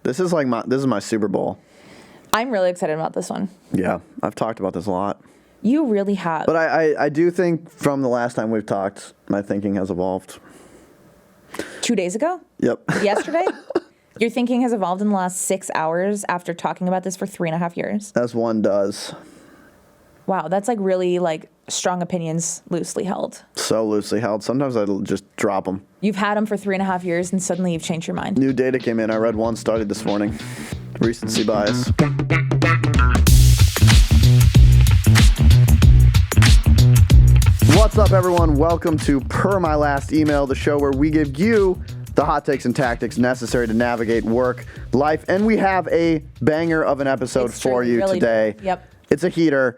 This is my Super Bowl. I'm really excited about this one. Yeah, I've talked about this a lot. You really have. But I do think from the last time we've talked, my thinking has evolved. 2 days ago? Yep. Yesterday? Your thinking has evolved in the last 6 hours after talking about this for 3.5 years? As one does. Wow, that's like really like strong opinions loosely held. So loosely held. Sometimes I just drop them. You've had them for 3.5 years and suddenly you've changed your mind. New data came in. I read one study this morning. Recency bias. What's up, everyone? Welcome to Per My Last Email, the show where we give you the hot takes and tactics necessary to navigate work, life, and we have a banger of an episode for you really today. Yep. It's a heater.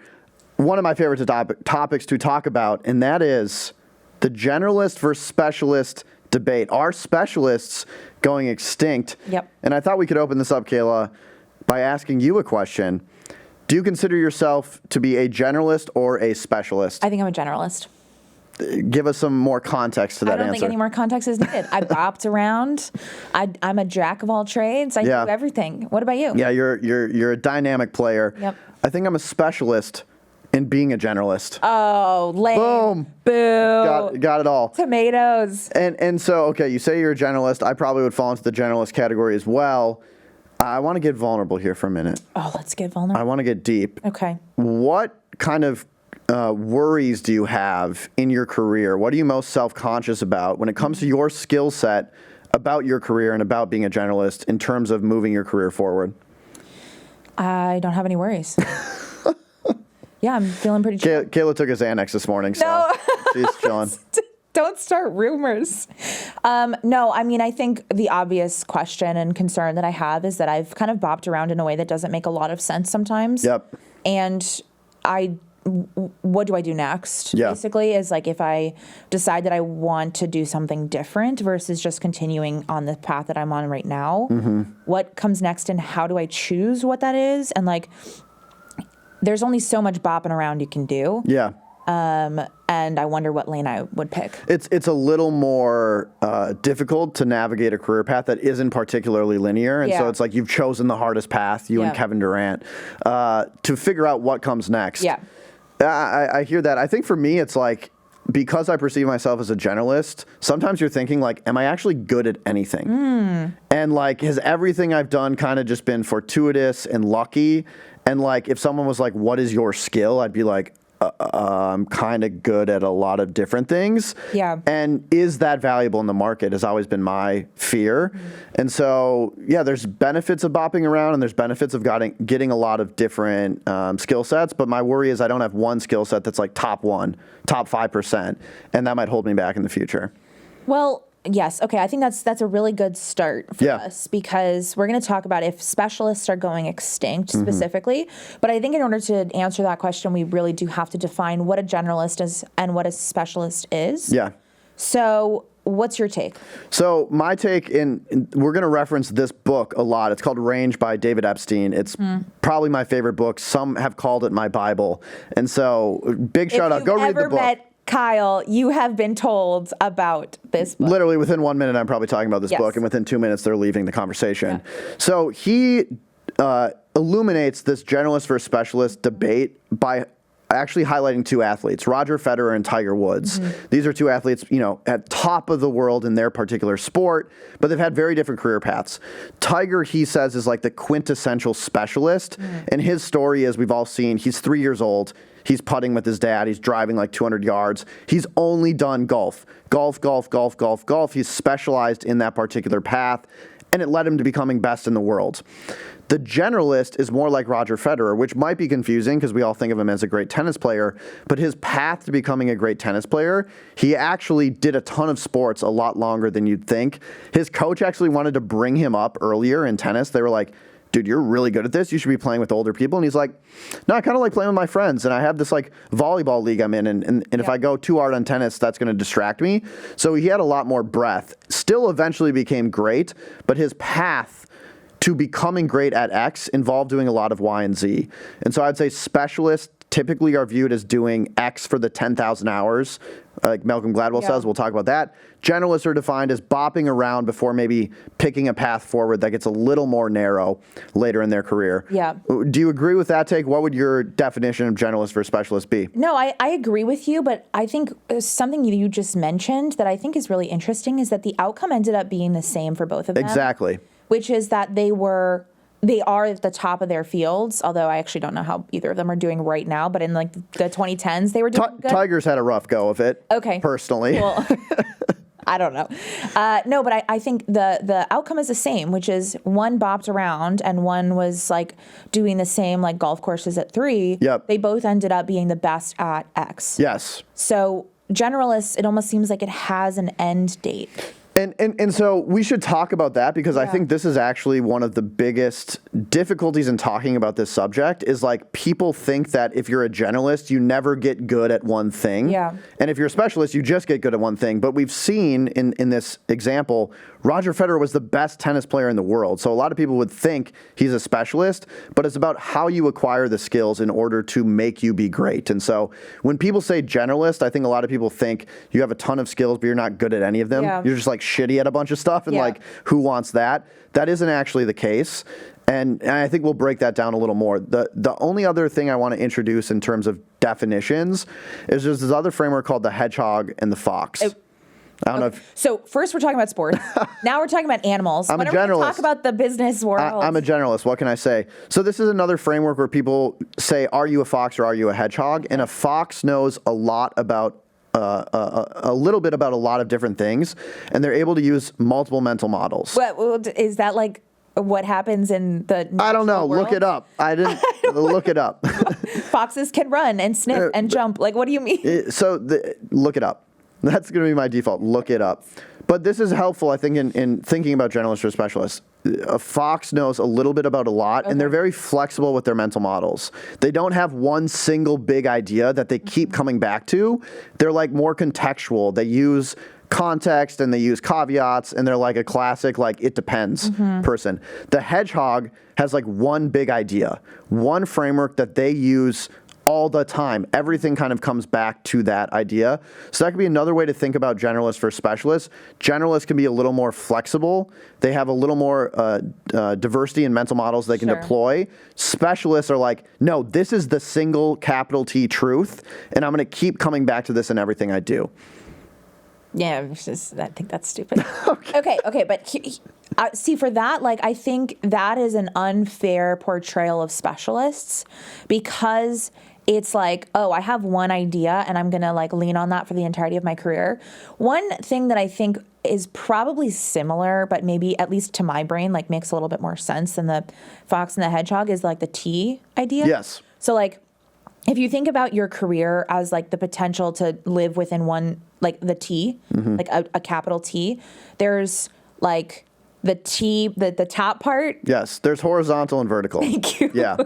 One of my favorite topics to talk about, and that is the generalist versus specialist debate. Are specialists going extinct? Yep. And I thought we could open this up, Kayla, by asking you a question. Do you consider yourself to be a generalist or a specialist? I think I'm a generalist. Give us some more context to that answer. I don't think any more context is needed. I bopped around. I'm a jack of all trades. I do everything. What about you? Yeah, you're a dynamic player. Yep. I think I'm a specialist in being a generalist. Oh, lame. Boom. Boo. Got it all. Tomatoes. And so, okay, you say you're a generalist. I probably would fall into the generalist category as well. I want to get vulnerable here for a minute. Oh, let's get vulnerable. I want to get deep. Okay. What kind of worries do you have in your career? What are you most self-conscious about when it comes to your skill set about your career and about being a generalist in terms of moving your career forward? I don't have any worries. Yeah, I'm feeling pretty chill. Kayla took his Xanax this morning, so she's chilling. Don't start rumors. No, I mean, I think the obvious question and concern that I have is that I've kind of bopped around in a way that doesn't make a lot of sense sometimes. Yep. And what do I do next? Yeah. Basically, is like if I decide that I want to do something different versus just continuing on the path that I'm on right now, what comes next and how do I choose what that is? And like, there's only so much bopping around you can do. Yeah. And I wonder what lane I would pick. It's a little more difficult to navigate a career path that isn't particularly linear. And so it's like you've chosen the hardest path, you and Kevin Durant, to figure out what comes next. Yeah. I hear that. I think for me, it's like, because I perceive myself as a generalist, sometimes you're thinking like, am I actually good at anything? And like, has everything I've done kind of just been fortuitous and lucky? And like, if someone was like, what is your skill? I'd be like, I'm kind of good at a lot of different things. Yeah. And is that valuable in the market has always been my fear. And so, yeah, there's benefits of bopping around and there's benefits of getting a lot of different skill sets. But my worry is I don't have one skill set that's like top 5%. And that might hold me back in the future. Well, yes. Okay. I think that's a really good start for us because we're going to talk about if specialists are going extinct specifically. But I think in order to answer that question, we really do have to define what a generalist is and what a specialist is. Yeah. So what's your take? So my take, we're going to reference this book a lot. It's called Range by David Epstein. It's probably my favorite book. Some have called it my Bible. And so big shout out. Go read the book. Kyle, you have been told about this book. Literally within 1 minute, I'm probably talking about this book, and within 2 minutes, they're leaving the conversation. Yeah. So he illuminates this generalist versus specialist debate by actually highlighting two athletes, Roger Federer and Tiger Woods. These are two athletes, at top of the world in their particular sport, but they've had very different career paths. Tiger, he says, is like the quintessential specialist, and his story is, we've all seen, he's 3 years old. He's putting with his dad. He's driving like 200 yards. He's only done golf. He's specialized in that particular path, and it led him to becoming best in the world. The generalist is more like Roger Federer, which might be confusing because we all think of him as a great tennis player, but his path to becoming a great tennis player, he actually did a ton of sports a lot longer than you'd think. His coach actually wanted to bring him up earlier in tennis. They were like, dude, you're really good at this. You should be playing with older people. And he's like, no, I kind of like playing with my friends. And I have this like volleyball league I'm in. And if I go too hard on tennis, that's going to distract me. So he had a lot more breadth. Still eventually became great, but his path to becoming great at X involved doing a lot of Y and Z. And so I'd say specialist typically are viewed as doing X for the 10,000 hours, like Malcolm Gladwell says. We'll talk about that. Generalists are defined as bopping around before maybe picking a path forward that gets a little more narrow later in their career. Yeah. Do you agree with that take? What would your definition of generalist versus specialist be? No, I agree with you, but I think something you just mentioned that I think is really interesting is that the outcome ended up being the same for both of them. Exactly. Which is that they are at the top of their fields, although I actually don't know how either of them are doing right now, but in like the 2010s, they were doing good. Tigers had a rough go of it. Okay. Personally. Well, I don't know. No, but I think the outcome is the same, which is one bopped around and one was like doing the same like golf courses at 3. Yep. They both ended up being the best at X. Yes. So generalists, it almost seems like it has an end date. And so we should talk about that because I think this is actually one of the biggest difficulties in talking about this subject is like people think that if you're a generalist, you never get good at one thing. Yeah. And if you're a specialist, you just get good at one thing. But we've seen in this example, Roger Federer was the best tennis player in the world. So a lot of people would think he's a specialist, but it's about how you acquire the skills in order to make you be great. And so when people say generalist, I think a lot of people think you have a ton of skills, but you're not good at any of them. Yeah. You're just like shitty at a bunch of stuff and like who wants that? That isn't actually the case. And I think we'll break that down a little more. The only other thing I want to introduce in terms of definitions is there's this other framework called the hedgehog and the fox. I don't know if... So first we're talking about sports. Now we're talking about animals. I'm a generalist. Talk about the business world. I'm a generalist. What can I say? So this is another framework where people say, are you a fox or are you a hedgehog? And a fox knows a lot about a little bit about a lot of different things, and they're able to use multiple mental models. What is that like? What happens in the I don't know. world? Look it up. I didn't look it up. Foxes can run and sniff and jump. Like, what do you mean? So look it up. That's going to be my default. Look it up. But this is helpful, I think, in thinking about generalists or specialists. A fox knows a little bit about a lot, and they're very flexible with their mental models. They don't have one single big idea that they keep coming back to. They're like more contextual. They use context and they use caveats, and they're like a classic, like, it depends person. The hedgehog has like one big idea, one framework that they use all the time. Everything kind of comes back to that idea. So that could be another way to think about generalists versus specialists. Generalists can be a little more flexible. They have a little more diversity in mental models they can deploy. Specialists are like, no, this is the single capital T truth, and I'm going to keep coming back to this in everything I do. Yeah, I think that's stupid. Okay, but see, for that, like, I think that is an unfair portrayal of specialists because it's like, oh, I have one idea and I'm going to like lean on that for the entirety of my career. One thing that I think is probably similar, but maybe at least to my brain, like makes a little bit more sense than the fox and the hedgehog is like the T idea. Yes. So like, if you think about your career as like the potential to live within one, like the T, like a capital T, there's like the T, the top part. Yes, there's horizontal and vertical. Thank you. Yeah.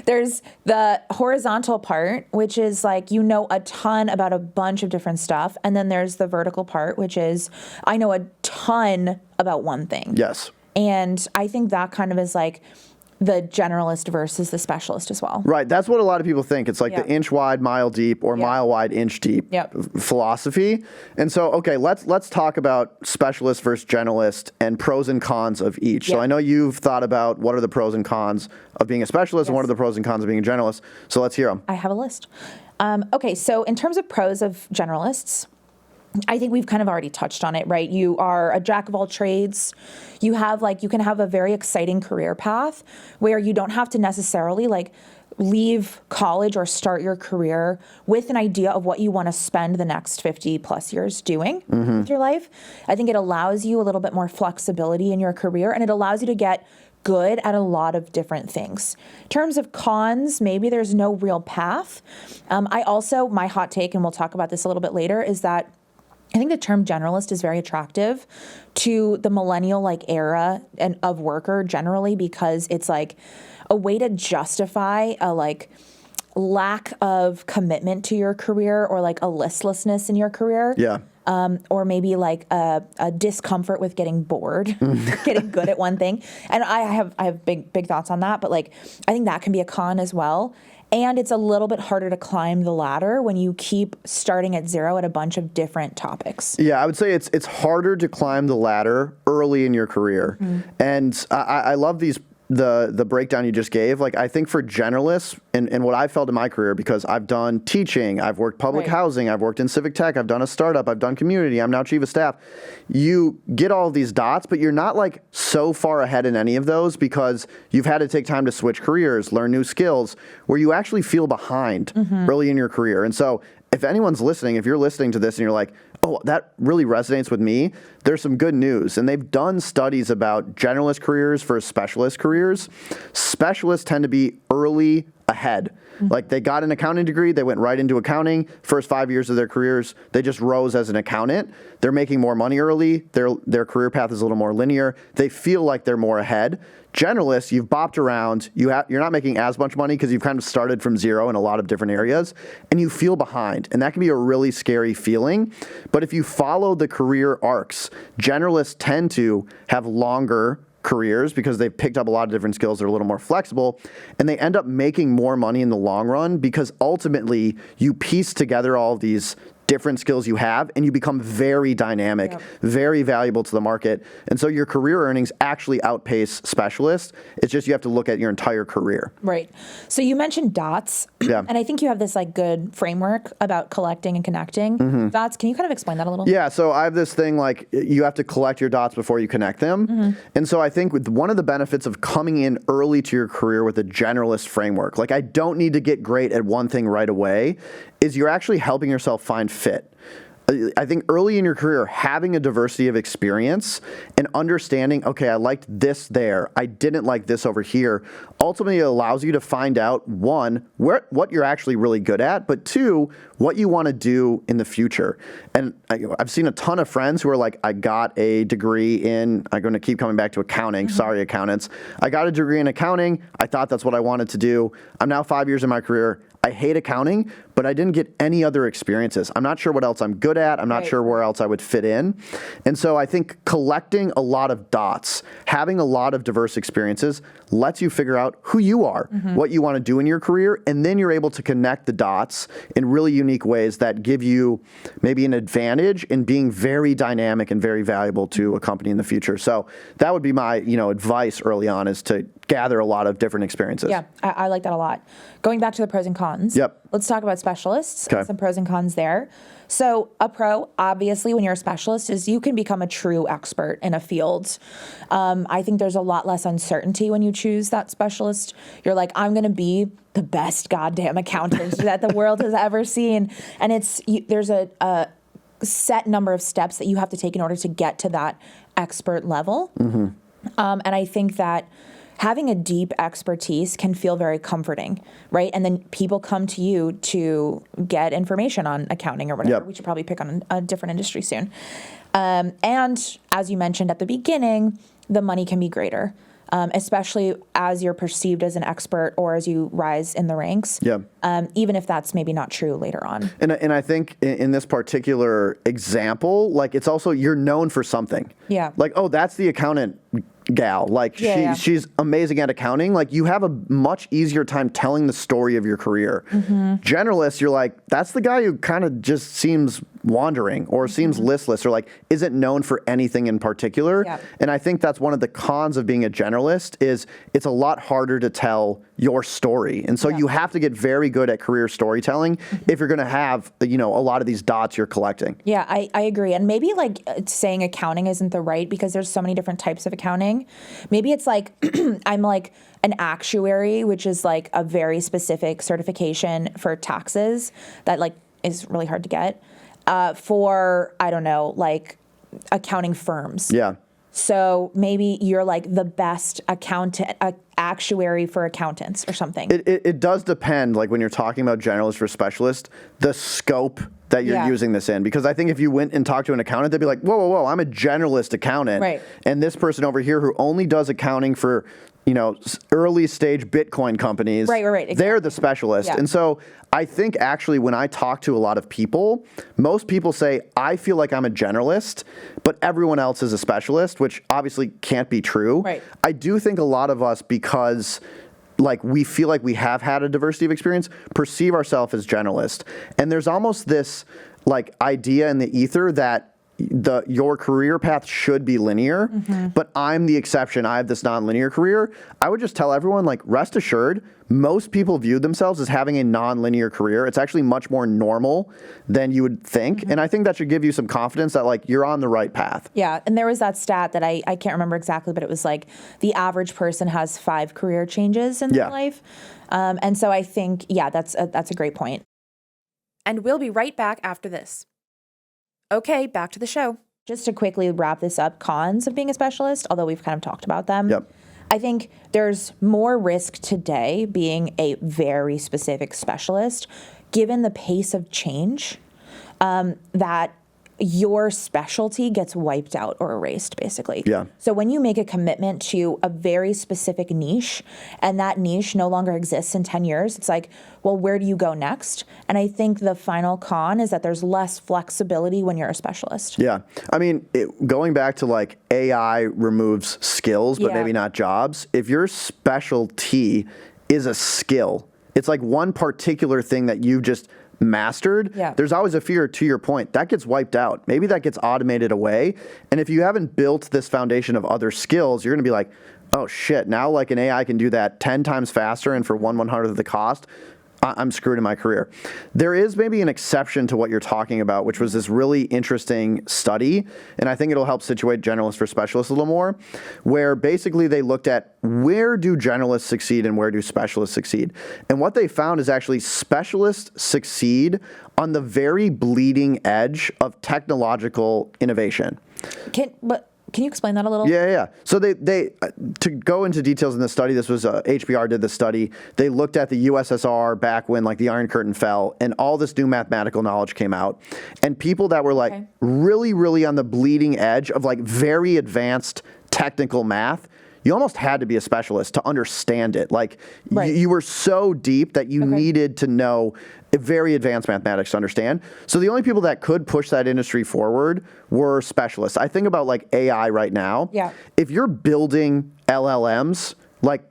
There's the horizontal part, which is like, you know, a ton about a bunch of different stuff. And then there's the vertical part, which is, I know a ton about one thing. Yes. And I think that kind of is like the generalist versus the specialist as well. Right. That's what a lot of people think. It's like the inch wide, mile deep, or mile wide, inch deep philosophy. And so, okay, let's talk about specialist versus generalist and pros and cons of each. So I know you've thought about what are the pros and cons of being a specialist and what are the pros and cons of being a generalist. So let's hear them. I have a list. Okay, so in terms of pros of generalists, I think we've kind of already touched on it, right? You are a jack of all trades. You can have a very exciting career path where you don't have to necessarily like leave college or start your career with an idea of what you want to spend the next 50 plus years doing with your life. I think it allows you a little bit more flexibility in your career, and it allows you to get good at a lot of different things. In terms of cons, maybe there's no real path. My hot take, and we'll talk about this a little bit later, is that I think the term generalist is very attractive to the millennial like era and of worker generally, because it's like a way to justify a like lack of commitment to your career or like a listlessness in your career. Yeah. or maybe like a discomfort with getting bored, getting good at one thing. And I have big thoughts on that, but like I think that can be a con as well. And it's a little bit harder to climb the ladder when you keep starting at zero at a bunch of different topics. Yeah, I would say it's harder to climb the ladder early in your career. And I love the breakdown you just gave. Like, I think for generalists and what I've felt in my career, because I've done teaching, I've worked public housing, I've worked in civic tech, I've done a startup, I've done community, I'm now chief of staff. You get all of these dots, but you're not like so far ahead in any of those because you've had to take time to switch careers, learn new skills, where you actually feel behind early in your career. And so if anyone's listening, if you're listening to this and you're like, oh, that really resonates with me, there's some good news. And they've done studies about generalist careers versus specialist careers. Specialists tend to be early ahead. Like, they got an accounting degree, they went right into accounting. First 5 years of their careers, they just rose as an accountant. They're making more money early. Their career path is a little more linear. They feel like they're more ahead. Generalists, you've bopped around. You're not making as much money because you've kind of started from zero in a lot of different areas, and you feel behind. And that can be a really scary feeling. But if you follow the career arcs, generalists tend to have longer careers because they've picked up a lot of different skills. They're a little more flexible, and they end up making more money in the long run because ultimately you piece together all of these different skills you have, and you become very dynamic, very valuable to the market. And so your career earnings actually outpace specialists. It's just you have to look at your entire career. Right. So you mentioned dots. Yeah. And I think you have this like good framework about collecting and connecting dots. Can you kind of explain that a little? Yeah, so I have this thing like you have to collect your dots before you connect them. And so I think with one of the benefits of coming in early to your career with a generalist framework, like I don't need to get great at one thing right away, is you're actually helping yourself find fit. I think early in your career, having a diversity of experience and understanding, okay, I liked this there, I didn't like this over here, ultimately allows you to find out, one, what you're actually really good at, but two, what you want to do in the future. And I've seen a ton of friends who are like, I got a degree in, I'm going to keep coming back to accounting, sorry accountants, I got a degree in accounting, I thought that's what I wanted to do, I'm now 5 years in my career, I hate accounting, but I didn't get any other experiences. I'm not sure what else I'm good at. I'm not sure where else I would fit in. And so I think collecting a lot of dots, having a lot of diverse experiences lets you figure out who you are, what you want to do in your career, and then you're able to connect the dots in really unique ways that give you maybe an advantage in being very dynamic and very valuable to a company in the future. So that would be my, advice early on, is to gather a lot of different experiences. Yeah, I like that a lot. Going back to the pros and cons. Let's talk about specialists. Okay. Some pros and cons there. So a pro, obviously, when you're a specialist, is you can become a true expert in a field. I think there's a lot less uncertainty when you choose that specialist. You're like, I'm going to be the best goddamn accountant that the world has ever seen. And there's a set number of steps that you have to take in order to get to that expert level. And I think that having a deep expertise can feel very comforting, right? And then people come to you to get information on accounting or whatever. We should probably pick on a different industry soon. And as you mentioned at the beginning, the money can be greater, especially as you're perceived as an expert or as you rise in the ranks, even if that's maybe not true later on. And I think in this particular example, like, it's also, you're known for something. Like, oh, that's the accountant gal. Like, she's amazing at accounting. Like, you have a much easier time telling the story of your career. Generalists, you're like, that's the guy who kind of just seems wandering or seems listless or like isn't known for anything in particular. And I think that's one of the cons of being a generalist, is it's a lot harder to tell your story. And so you have to get very good at career storytelling if you're going to have, a lot of these dots you're collecting. Yeah, I agree. And maybe like saying accounting isn't the right, because there's so many different types of accounting. Maybe it's like, I'm like an actuary, which is like a very specific certification for taxes that like is really hard to get. For, I don't know, like accounting firms. So maybe you're like the best actuary for accountants or something. It does depend, like when you're talking about generalist for specialist, the scope that you're using this in. Because I think if you went and talked to an accountant, they'd be like, whoa, I'm a generalist accountant. And this person over here who only does accounting for early stage Bitcoin companies. Right, exactly. They're the specialist. Yeah. And so I think actually when I talk to a lot of people, most people say, I feel like I'm a generalist, but everyone else is a specialist, which obviously can't be true. Right. I do think a lot of us, because we feel like we have had a diversity of experience, perceive ourselves as generalist. And there's almost this idea in the ether that your career path should be linear, but I'm the exception. I have this non-linear career. I would just tell everyone, rest assured, most people view themselves as having a non-linear career. It's actually much more normal than you would think. And I think that should give you some confidence that you're on the right path. Yeah, and there was that stat that I can't remember exactly, but it was the average person has 5 career changes in their life. And so I think, that's a great point. And we'll be right back after this. Okay, back to the show. Just to quickly wrap this up, cons of being a specialist, although we've kind of talked about them. Yep. I think there's more risk today being a very specific specialist, given the pace of change, that your specialty gets wiped out or erased, basically. Yeah. So when you make a commitment to a very specific niche and that niche no longer exists in 10 years, it's well, where do you go next? And I think the final con is that there's less flexibility when you're a specialist. Yeah. I mean, going back to AI removes skills, but maybe not jobs. If your specialty is a skill, it's one particular thing that you just mastered, there's always a fear, to your point, that gets wiped out. Maybe that gets automated away. And if you haven't built this foundation of other skills, you're going to be oh shit, now an AI can do that 10 times faster and for 1/100th of the cost. I'm screwed in my career. There is maybe an exception to what you're talking about, which was this really interesting study, and I think it'll help situate generalists for specialists a little more, where basically they looked at where do generalists succeed and where do specialists succeed. And what they found is actually specialists succeed on the very bleeding edge of technological innovation. Can you explain that a little? Yeah. So they to go into details in the study, this was HBR did the study. They looked at the USSR back when the Iron Curtain fell, and all this new mathematical knowledge came out. And people that were really, really on the bleeding edge of very advanced technical math, you almost had to be a specialist to understand it. You were so deep that you needed to know very advanced mathematics to understand. So the only people that could push that industry forward were specialists. I think about AI right now. Yeah. If you're building LLMs,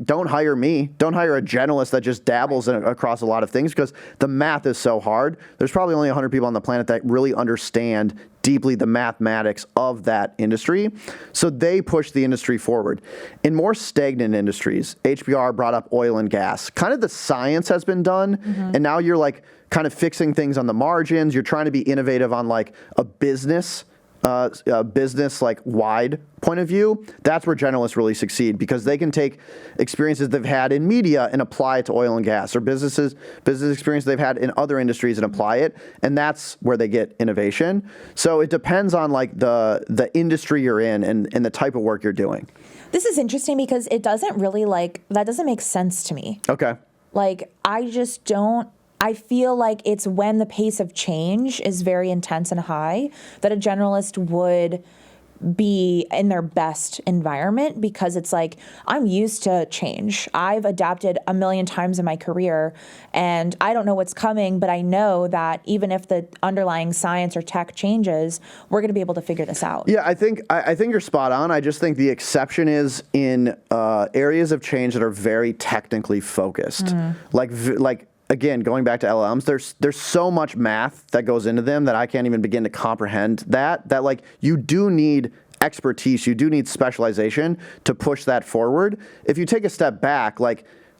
don't hire me. Don't hire a generalist that just dabbles across a lot of things, because the math is so hard. There's probably only 100 people on the planet that really understand deeply the mathematics of that industry. So they push the industry forward. In more stagnant industries, HBR brought up oil and gas. Kind of the science has been done, and now you're kind of fixing things on the margins. You're trying to be innovative on a business wide point of view. That's where generalists really succeed, because they can take experiences they've had in media and apply it to oil and gas, or business experience they've had in other industries and apply it, and that's where they get innovation. So it depends on the industry you're in and the type of work you're doing. This is interesting because it doesn't really that doesn't make sense to me. Okay. I just don't. I feel like it's when the pace of change is very intense and high that a generalist would be in their best environment, because it's I'm used to change. I've adapted a million times in my career and I don't know what's coming, but I know that even if the underlying science or tech changes, we're going to be able to figure this out. Yeah, I think you're spot on. I just think the exception is in areas of change that are very technically focused. Again, going back to LLMs, there's so much math that goes into them that I can't even begin to comprehend that you do need expertise, you do need specialization to push that forward. If you take a step back,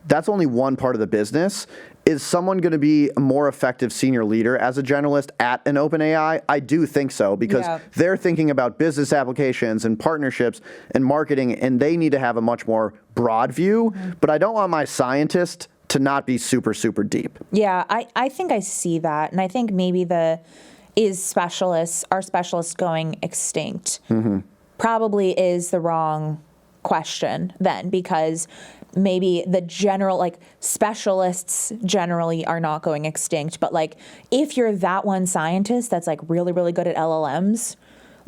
that's only one part of the business. Is someone going to be a more effective senior leader as a generalist at an OpenAI? I do think so, because they're thinking about business applications and partnerships and marketing, and they need to have a much more broad view. But I don't want my scientist to not be super, super deep. Yeah, I think I see that. And I think maybe are specialists going extinct probably is the wrong question then, because maybe the general, specialists generally are not going extinct. But if you're that one scientist that's really, really good at LLMs,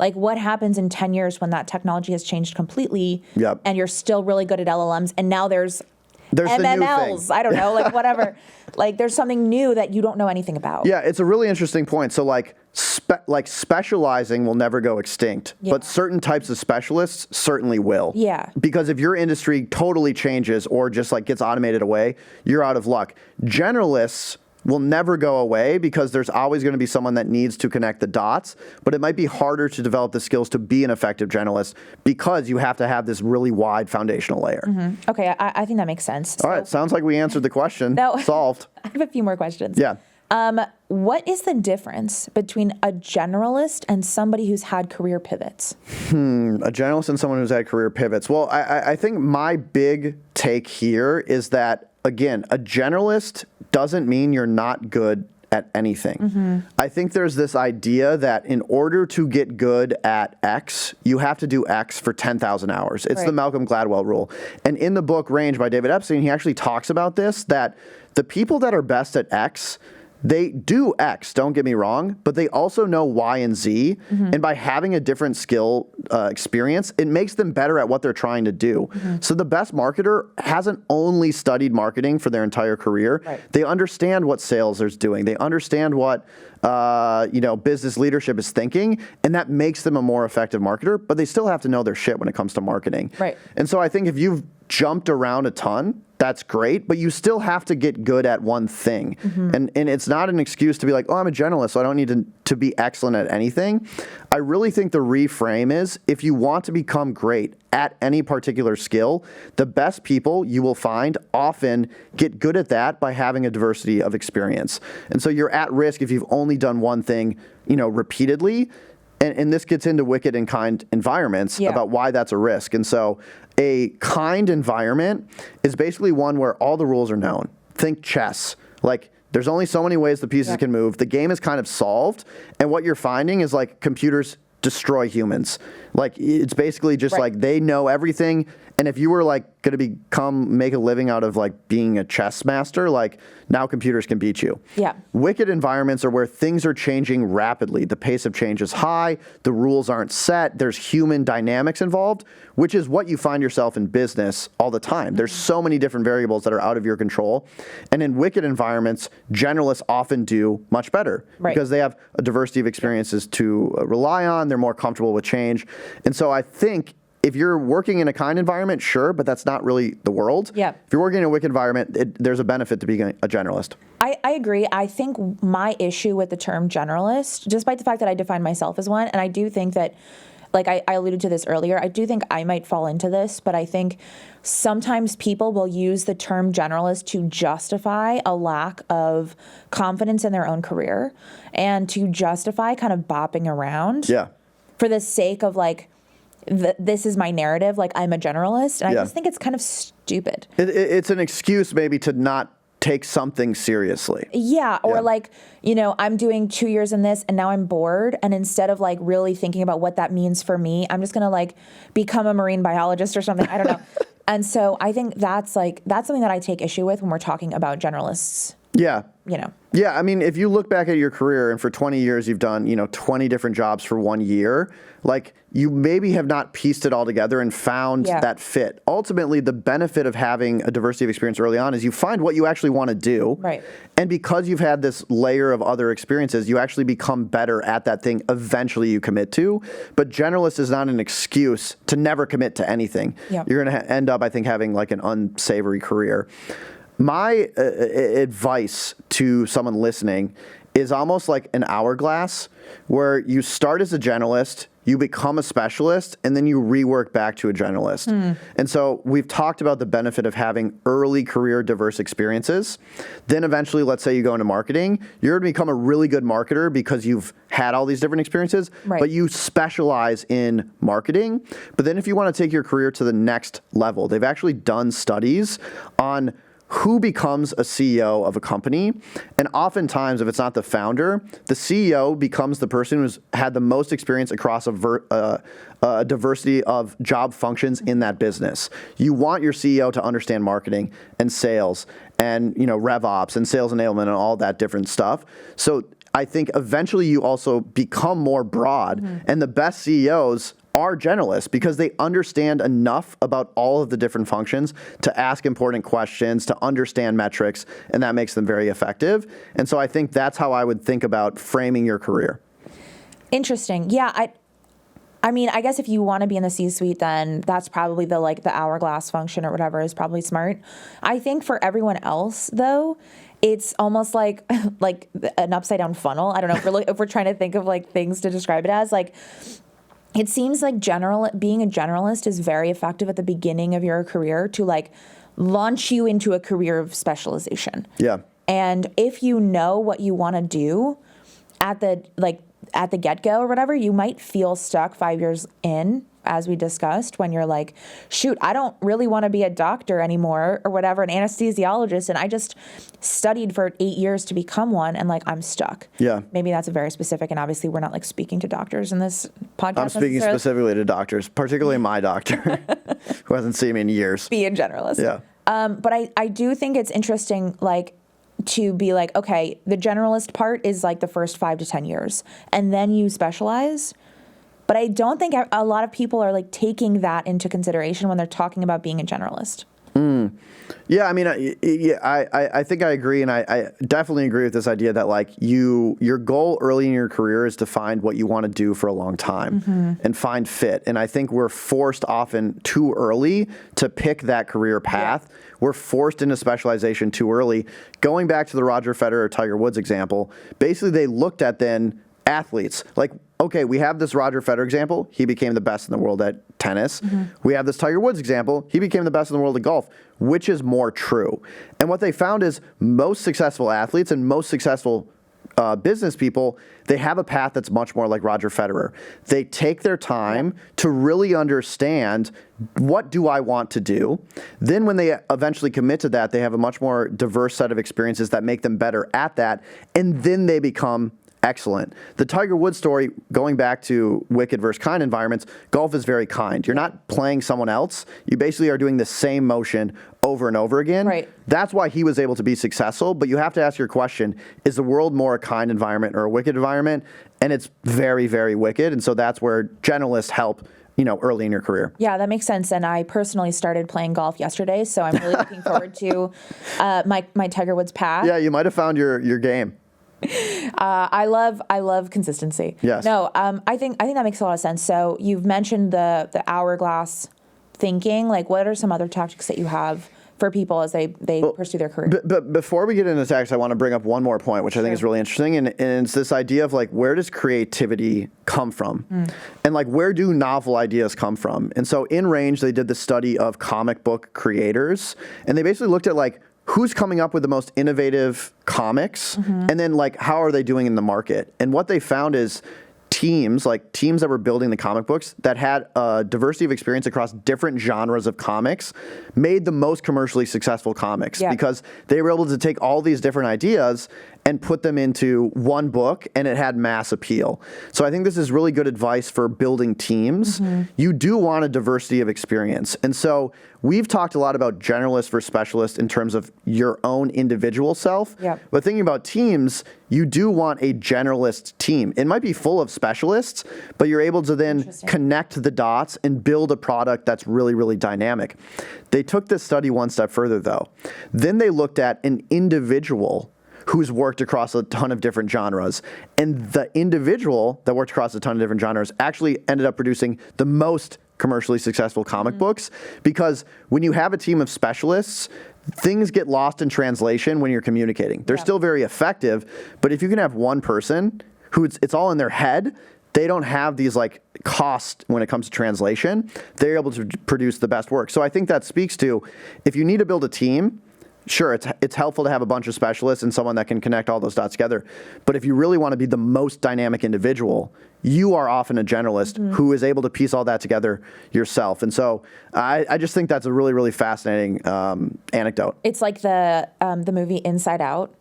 Like, what happens in 10 years when that technology has changed completely Yep. and you're still really good at LLMs and now there's the new MMLs, thing. I don't know, like whatever. Like there's something new that you don't know anything about. Yeah, it's a really interesting point. So like specializing will never go extinct, but certain types of specialists certainly will. Yeah. Because if your industry totally changes or just like gets automated away, you're out of luck. Generalists will never go away because there's always going to be someone that needs to connect the dots, but it might be harder to develop the skills to be an effective generalist because you have to have this really wide foundational layer. Mm-hmm. Okay, I think that makes sense. All right, sounds like we answered the question. Solved. I have a few more questions. Yeah. What is the difference between a generalist and somebody who's had career pivots? A generalist and someone who's had career pivots. Well, I think my big take here is that, again, a generalist doesn't mean you're not good at anything. Mm-hmm. I think there's this idea that in order to get good at X, you have to do X for 10,000 hours. It's the Malcolm Gladwell rule. And in the book Range by David Epstein, he actually talks about this, that the people that are best at X, they do X, don't get me wrong, but they also know Y and Z. And by having a different skill experience, it makes them better at what they're trying to do. So the best marketer hasn't only studied marketing for their entire career. They understand what sales is doing. They understand what business leadership is thinking, and that makes them a more effective marketer, but they still have to know their shit when it comes to marketing. And so I think if you've jumped around a ton, that's great, but you still have to get good at one thing. And it's not an excuse to be like, oh, I'm a generalist, so I don't need to be excellent at anything. I really think the reframe is, if you want to become great at any particular skill, the best people you will find often get good at that by having a diversity of experience. And so you're at risk if you've only done one thing, repeatedly. And this gets into wicked and kind environments about why that's a risk. And so a kind environment is basically one where all the rules are known. Think chess. Like, there's only so many ways the pieces can move. The game is kind of solved. And what you're finding is like computers destroy humans. Like, it's basically just like they know everything. And if you were like going to make a living out of like being a chess master, like now computers can beat you. Wicked environments are where things are changing rapidly. The pace of change is high. The rules aren't set. There's human dynamics involved, which is what you find yourself in business all the time. There's so many different variables that are out of your control. And in wicked environments, generalists often do much better because they have a diversity of experiences to rely on. They're more comfortable with change. And so I think if you're working in a kind environment, sure, but that's not really the world. If you're working in a wicked environment, there's a benefit to being a generalist. I agree. I think my issue with the term generalist, despite the fact that I define myself as one, and I do think that, like I alluded to this earlier, I do think I might fall into this, but I think sometimes people will use the term generalist to justify a lack of confidence in their own career and to justify kind of bopping around for the sake of like, this is my narrative, like I'm a generalist, and I just think it's kind of stupid. It's an excuse maybe to not take something seriously. Or like, I'm doing 2 years in this and now I'm bored, and instead of like really thinking about what that means for me, I'm just gonna like become a marine biologist or something. I don't know. And so I think that's something that I take issue with when we're talking about generalists. Yeah, I mean, if you look back at your career and for 20 years you've done, 20 different jobs for 1 year, like you maybe have not pieced it all together and found that fit. Ultimately, the benefit of having a diversity of experience early on is you find what you actually want to do. And because you've had this layer of other experiences, you actually become better at that thing eventually you commit to. But generalist is not an excuse to never commit to anything. You're going to end up, I think, having like an unsavory career. My advice to someone listening is almost like an hourglass where you start as a generalist, you become a specialist, and then you rework back to a generalist. And so we've talked about the benefit of having early career diverse experiences. Then eventually, let's say you go into marketing, you're going to become a really good marketer because you've had all these different experiences, but you specialize in marketing. But then if you want to take your career to the next level, they've actually done studies on who becomes a CEO of a company. And oftentimes, if it's not the founder, the CEO becomes the person who's had the most experience across a diversity of job functions in that business. You want your CEO to understand marketing and sales and rev ops and sales enablement and all that different stuff. So I think eventually you also become more broad, and the best CEOs are generalists because they understand enough about all of the different functions to ask important questions, to understand metrics, and that makes them very effective. And so I think that's how I would think about framing your career. Interesting. Yeah, I mean, I guess if you want to be in the C-suite, then that's probably the hourglass function or whatever is probably smart. I think for everyone else, though, it's almost like an upside down funnel. I don't know if we're trying to think of like things to describe it as. Like, it seems like being a generalist is very effective at the beginning of your career to like launch you into a career of specialization. Yeah. And if you know what you want to do at the get-go or whatever, you might feel stuck 5 years in, as we discussed, when you're like, shoot, I don't really want to be a doctor anymore or whatever, an anesthesiologist, and I just studied for 8 years to become one, and like I'm stuck. Yeah. Maybe that's a very specific, and obviously we're not like speaking to doctors in this podcast. I'm speaking specifically to doctors, particularly my doctor, who hasn't seen me in years. Be a generalist. Yeah. But I do think it's interesting, like, to be like, okay, the generalist part is like the first 5 to 10 years, and then you specialize. But I don't think a lot of people are like taking that into consideration when they're talking about being a generalist. Yeah, I mean, I think I agree, and I definitely agree with this idea that like your goal early in your career is to find what you want to do for a long time and find fit. And I think we're forced often too early to pick that career path. Yeah. We're forced into specialization too early. Going back to the Roger Federer, Tiger Woods example, basically they looked at then athletes like, okay, we have this Roger Federer example. He became the best in the world at tennis. We have this Tiger Woods example. He became the best in the world at golf. Which is more true? And what they found is most successful athletes and most successful business people, they have a path that's much more like Roger Federer. They take their time to really understand, what do I want to do? Then when they eventually commit to that, they have a much more diverse set of experiences that make them better at that. And then they become excellent. The Tiger Woods story, going back to wicked versus kind environments, golf is very kind. You're not playing someone else. You basically are doing the same motion over and over again. Right. That's why he was able to be successful. But you have to ask your question, is the world more a kind environment or a wicked environment? And it's very, very wicked. And so that's where generalists help, early in your career. Yeah, that makes sense. And I personally started playing golf yesterday, so I'm really looking forward to my Tiger Woods path. Yeah, you might have found your game. I love consistency. Yes. No, I think that makes a lot of sense. So you've mentioned the hourglass thinking. Like, what are some other tactics that you have for people as they pursue their career? But before we get into tactics, I want to bring up one more point, which I think is really interesting, and it's this idea of like, where does creativity come from, and like, where do novel ideas come from? And so in Range, they did the study of comic book creators, and they basically looked at like, who's coming up with the most innovative comics, and then like, how are they doing in the market? And what they found is teams that were building the comic books that had a diversity of experience across different genres of comics made the most commercially successful comics because they were able to take all these different ideas and put them into one book, and it had mass appeal. So I think this is really good advice for building teams. You do want a diversity of experience. And so we've talked a lot about generalist versus specialist in terms of your own individual self. But thinking about teams, you do want a generalist team. It might be full of specialists, but you're able to then connect the dots and build a product that's really, really dynamic. They took this study one step further, though. Then they looked at an individual who's worked across a ton of different genres. And the individual that worked across a ton of different genres actually ended up producing the most commercially successful comic books, because when you have a team of specialists, things get lost in translation when you're communicating. They're still very effective, but if you can have one person who it's all in their head, they don't have these like costs when it comes to translation. They're able to produce the best work. So I think that speaks to, if you need to build a team, sure, it's helpful to have a bunch of specialists and someone that can connect all those dots together. But if you really want to be the most dynamic individual, you are often a generalist who is able to piece all that together yourself. And so I just think that's a really, really fascinating anecdote. It's like the movie Inside Out.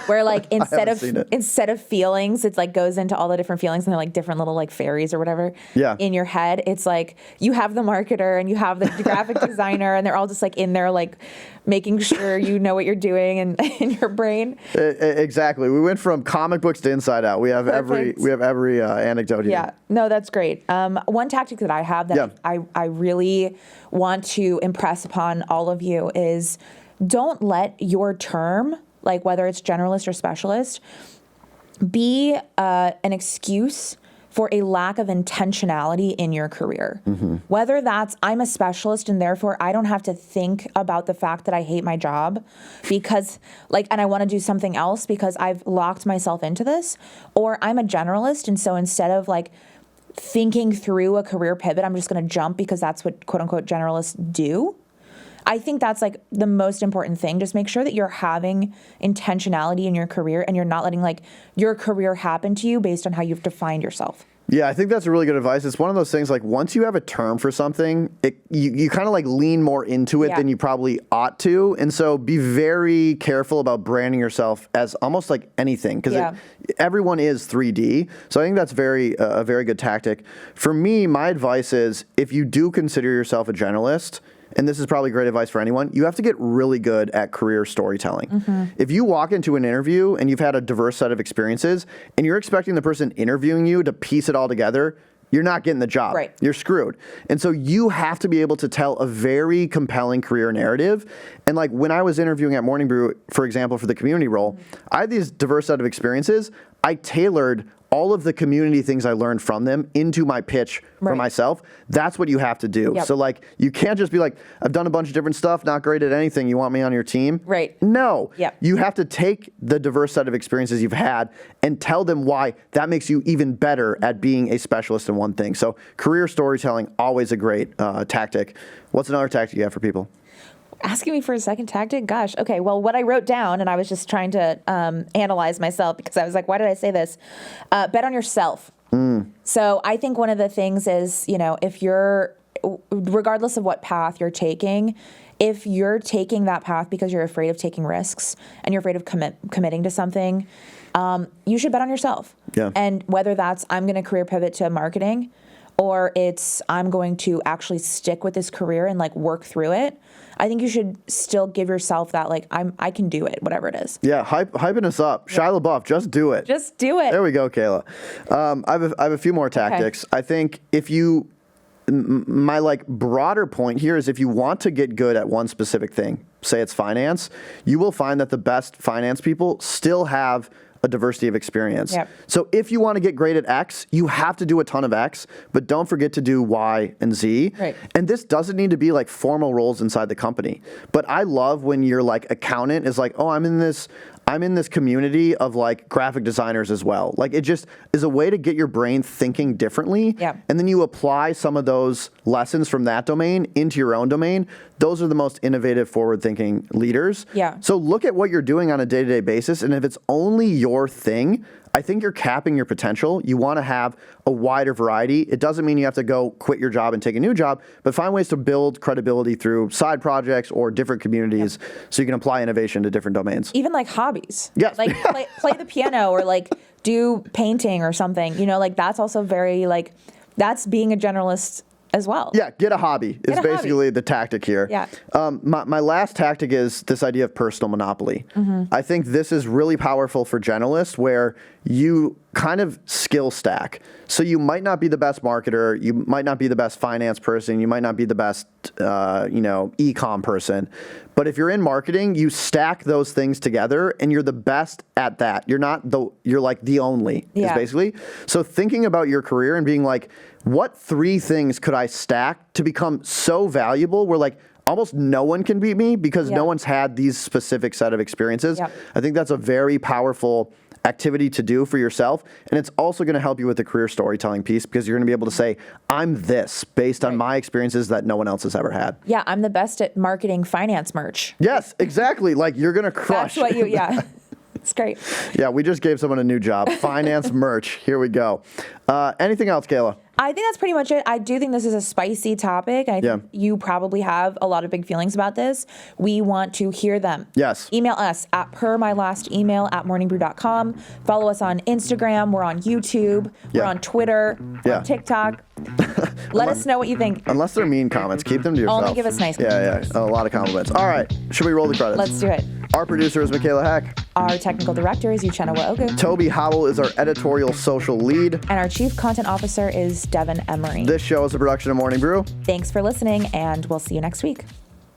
where like instead seen it. of feelings, it's like goes into all the different feelings and they're like different little like fairies or whatever in your head. It's like you have the marketer and you have the graphic designer and they're all just like in there like making sure you know what you're doing and in your brain. Exactly. We went from comic books to Inside Out. We have every anecdote here. Yeah, no, that's great. One tactic that I have that I really want to impress upon all of you is don't let your term, like whether it's generalist or specialist, be an excuse for a lack of intentionality in your career. Whether that's I'm a specialist and therefore I don't have to think about the fact that I hate my job because and I want to do something else because I've locked myself into this, or I'm a generalist and so instead of like thinking through a career pivot, I'm just going to jump because that's what quote unquote generalists do. I think that's like the most important thing. Just make sure that you're having intentionality in your career and you're not letting like your career happen to you based on how you've defined yourself. Yeah, I think that's a really good advice. It's one of those things like once you have a term for something, you kind of like lean more into it than you probably ought to. And so be very careful about branding yourself as almost like anything because everyone is 3D. So I think that's a very good tactic. For me, my advice is if you do consider yourself a generalist, and this is probably great advice for anyone, you have to get really good at career storytelling. If you walk into an interview and you've had a diverse set of experiences and you're expecting the person interviewing you to piece it all together, you're not getting the job. Right. You're screwed. And so you have to be able to tell a very compelling career narrative. And like when I was interviewing at Morning Brew, for example, for the community role, I had these diverse set of experiences. I tailored all of the community things I learned from them into my pitch for myself. That's what you have to do. So like, you can't just be like, I've done a bunch of different stuff, not great at anything. You want me on your team? Right. No. You have to take the diverse set of experiences you've had and tell them why that makes you even better at being a specialist in one thing. So career storytelling, always a great tactic. What's another tactic you have for people? Asking me for a second tactic? Gosh. Okay. Well, what I wrote down, and I was just trying to analyze myself because I was like, why did I say this? Bet on yourself. So I think one of the things is, if you're, regardless of what path you're taking, if you're taking that path because you're afraid of taking risks and you're afraid of committing to something, you should bet on yourself. And whether that's I'm going to career pivot to marketing, or it's I'm going to actually stick with this career and like work through it, I think you should still give yourself that like I can do it, whatever it is. Yeah, hyping us up. Shia LaBeouf, just do it. Just do it. There we go, Kayla. I have a few more tactics. Okay. I think my like broader point here is if you want to get good at one specific thing, say it's finance, you will find that the best finance people still have a diversity of experience. So if you want to get great at X, you have to do a ton of X, but don't forget to do Y and Z. And this doesn't need to be like formal roles inside the company. But I love when your like accountant is like, oh, I'm in this community of like graphic designers as well. Like it just is a way to get your brain thinking differently. And then you apply some of those lessons from that domain into your own domain. Those are the most innovative, forward-thinking leaders. So look at what you're doing on a day-to-day basis. And if it's only your thing, I think you're capping your potential. You want to have a wider variety. It doesn't mean you have to go quit your job and take a new job, but find ways to build credibility through side projects or different communities so you can apply innovation to different domains. Even like hobbies. Like play the piano or like do painting or something. Like that's also very like, that's being a generalist as well. Get a hobby is basically the tactic here. My last tactic is this idea of personal monopoly. I think this is really powerful for generalists where you kind of skill stack. So you might not be the best marketer, you might not be the best finance person, you might not be the best e-com person, but if you're in marketing, you stack those things together and you're the best at that. You're like the only is basically. So thinking about your career and being like, what 3 things could I stack to become so valuable where like almost no one can beat me because no one's had these specific set of experiences. I think that's a very powerful activity to do for yourself. And it's also going to help you with the career storytelling piece because you're going to be able to say, I'm this based on my experiences that no one else has ever had. I'm the best at marketing finance merch. Yes, exactly. Like you're going to crush. That's what it's great. We just gave someone a new job. Finance merch. Here we go. Anything else, Kayla? I think that's pretty much it. I do think this is a spicy topic. I think you probably have a lot of big feelings about this. We want to hear them. Yes. Email us at permylastemail@morningbrew.com. Follow us on Instagram. We're on YouTube. We're on Twitter. We're on TikTok. Let us know what you think. Unless they're mean comments, keep them to yourself. Only give us nice comments. Yeah. A lot of compliments. All right. Should we roll the credits? Let's do it. Our producer is Michaela Heck. Our technical director is Uchenna Waogu. Toby Howell is our editorial social lead. And our chief content officer is Devin Emery. This show is a production of Morning Brew. Thanks for listening, and we'll see you next week.